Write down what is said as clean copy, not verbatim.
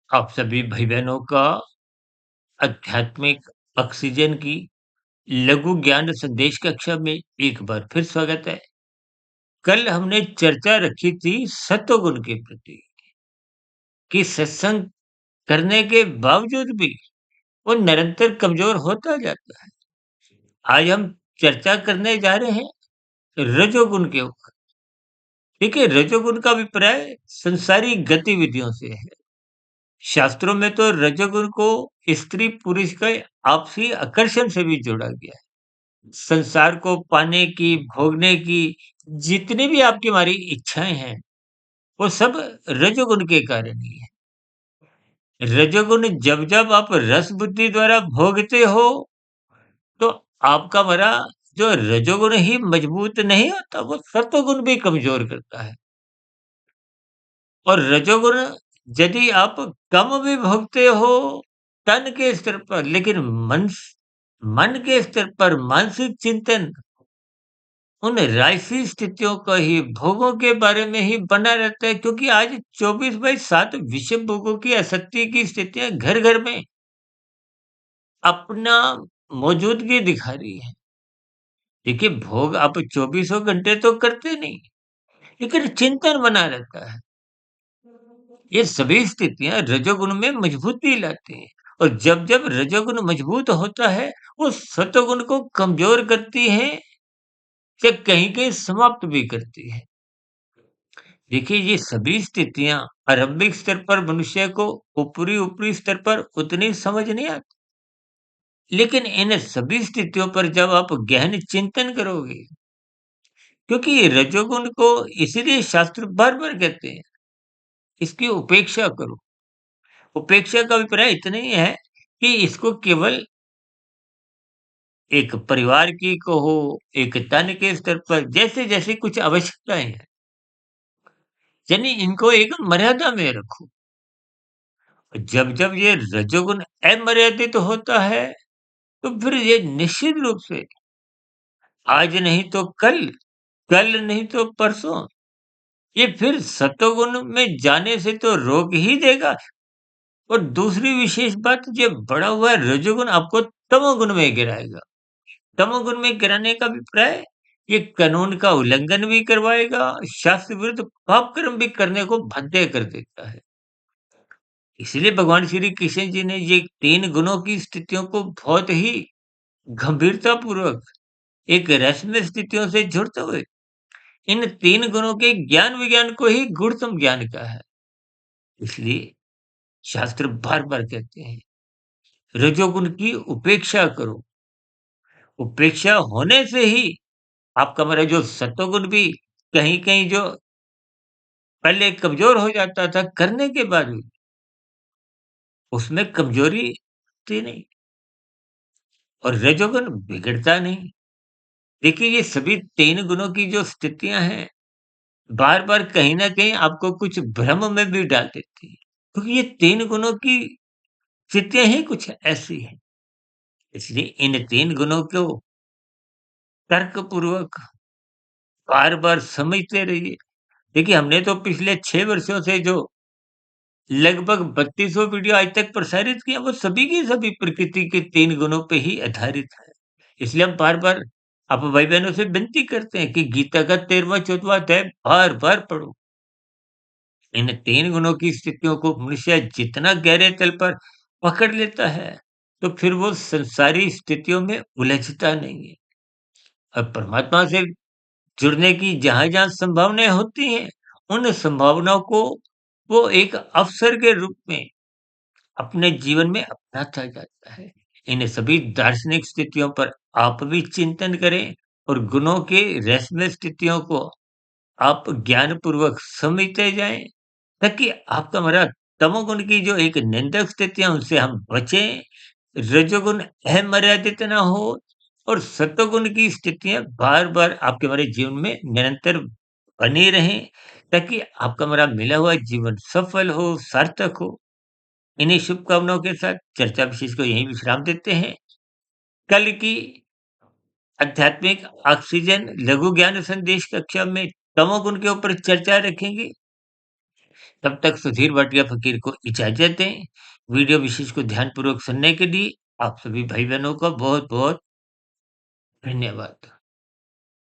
आप सभी भाई-बहनों का आध्यात्मिक ऑक्सीजन की लघु ज्ञान संदेश कक्षा में एक बार फिर स्वागत है। कल हमने चर्चा रखी थी सत्वगुण के प्रति कि सत्संग करने के बावजूद भी वो निरंतर कमजोर होता जाता है। आज हम चर्चा करने जा रहे हैं रजोगुण के ऊपर। देखिए, रजोगुण का अभिप्राय संसारी गतिविधियों से है। शास्त्रों में तो रजोगुण को स्त्री पुरुष के आपसी आकर्षण से भी जोड़ा गया है। संसार को पाने की, भोगने की जितनी भी आपकी हमारी इच्छाएँ हैं, वो सब रजोगुण के कारण ही है। रजोगुण जब-जब आप रस बुद्धि द्वारा भोगते हो, तो आपका हमारा जो रजोगुण ही मजबूत नहीं होता, वो सत्वगुण भी कमज़ोर करता है। और रजोगुण यदि आप कम भी भोगते हो तन के स्तर पर, लेकिन मन के स्तर पर मानसिक चिंतन उन राशि स्थितियों का ही भोगों के बारे में ही बना रहता है, क्योंकि आज 24/7 विषम भोगों की आसक्ति की स्थितियां घर घर में अपना मौजूदगी दिखा रही है। देखिए, भोग आप चौबीसों घंटे तो करते नहीं, लेकिन चिंतन बना रहता है। ये सभी स्थितियां रजोगुण में मजबूती लाती हैं। और जब जब रजोगुण मजबूत होता है, वो सतोगुण को कमजोर करती है या कहीं कहीं समाप्त भी करती है। देखिए, ये सभी स्थितियाँ आरंभिक स्तर पर मनुष्य को ऊपरी-ऊपरी स्तर पर उतनी समझ नहीं आती। लेकिन इन सभी स्थितियों पर जब आप गहन चिंतन करोगे, क्योंकि रजोगुण को इसीलिए शास्त्र बार-बार कहते हैं, इसकी उपेक्षा करो। उपेक्षा का अभिप्राय इतना ही है कि इसको केवल एक परिवार की कहो, एक तन के स्तर पर जैसे-जैसे कुछ आवश्यकताएँ हैं, यानी इनको एक मर्यादा में रखो। जब-जब ये रजोगुण अमर्यादित होता है, तो फिर ये निश्चित रूप से आज नहीं तो कल, कल नहीं तो परसों, ये फिर सतोगुण में जाने से तो रोक ही देगा। और दूसरी विशेष बात, ये बढ़ा हुआ रजोगुण आपको तमोगुण में गिराएगा। तमोगुण में गिराने का अभिप्राय, ये कानून का उल्लंघन भी करवाएगा, शास्त्र विरुद्ध पाप कर्म भी करने को बाध्य कर देता है। इसलिए भगवान श्री कृष्ण जी ने ये 3 गुणों की स्थितियों को बहुत ही गंभीरतापूर्वक एक रसमय स्थितियों से जुड़ते हुए इन 3 गुणों के ज्ञान विज्ञान को ही गुणतम ज्ञान कहा है। इसलिए शास्त्र बार-बार कहते हैं, रजोगुण की उपेक्षा करो। उपेक्षा होने से ही आपका हमारा जो सत्वगुण भी कहीं-कहीं जो पहले कमज़ोर हो जाता था करने के बाद भी, उसमें कमज़ोरी थी नहीं और रजोगुण बिगड़ता नहीं। देखिए, ये सभी 3 गुणों की जो स्थितियाँ हैं, बार-बार कहीं न कहीं आपको कुछ भ्रम में भी डाल देती है। क्योंकि ये 3 गुणों की स्थितियाँ ही कुछ ऐसी हैं। इसलिए इन 3 गुणों को तर्कपूर्वक बार-बार समझते रहिए। देखिए, हमने तो पिछले 6 वर्षों से जो लगभग 3200 वीडियो आज तक प्रसारित किए, वो सभी की सभी प्रकृति के 3 गुणों पे ही आधारित है। इसलिए हम बार-बार आप भाई-बहनों से विनती करते हैं कि गीता का 13वां-14वां अध्याय बार-बार पढ़ो। इन 3 गुणों की स्थितियों को मनुष्य जितना गहरे तल पर पकड़ लेता है, तो फिर वो संसारी स्थितियों में उलझता नहीं है। और परमात्मा से जुड़ने की जहाँ-जहाँ संभावनाएँ होती हैं, उन संभावनाओं को वो एक अवसर के रूप में अपने जीवन में अपनाता जाता है। इन सभी दार्शनिक स्थितियों पर आप भी चिंतन करें और गुणों के रहस्यमय स्थितियों को आप ज्ञानपूर्वक समझते जाएँ, ताकि आपका हमारा तमोगुण की जो एक निंदक स्थितियाँ उनसे हम बचें, रजोगुण अमर्यादित ना हो और सतोगुण की स्थितियाँ बार-बार आपके हमारे जीवन में निरंतर बनी रहें, ताकि आपका हमारा मिला हुआ जीवन सफल हो, सार्थक हो। इन्हीं शुभकामनाओं के साथ चर्चा विशेष को यहीं विश्राम देते हैं। कल की आध्यात्मिक ऑक्सीजन लघु ज्ञान संदेश कक्षा में तमोगुण के ऊपर चर्चा रखेंगे। तब तक सुधीर भाटिया फ़कीर को इजाज़त दें। वीडियो विशेष को ध्यानपूर्वक सुनने के लिए आप सभी भाई-बहनों का बहुत-बहुत धन्यवाद।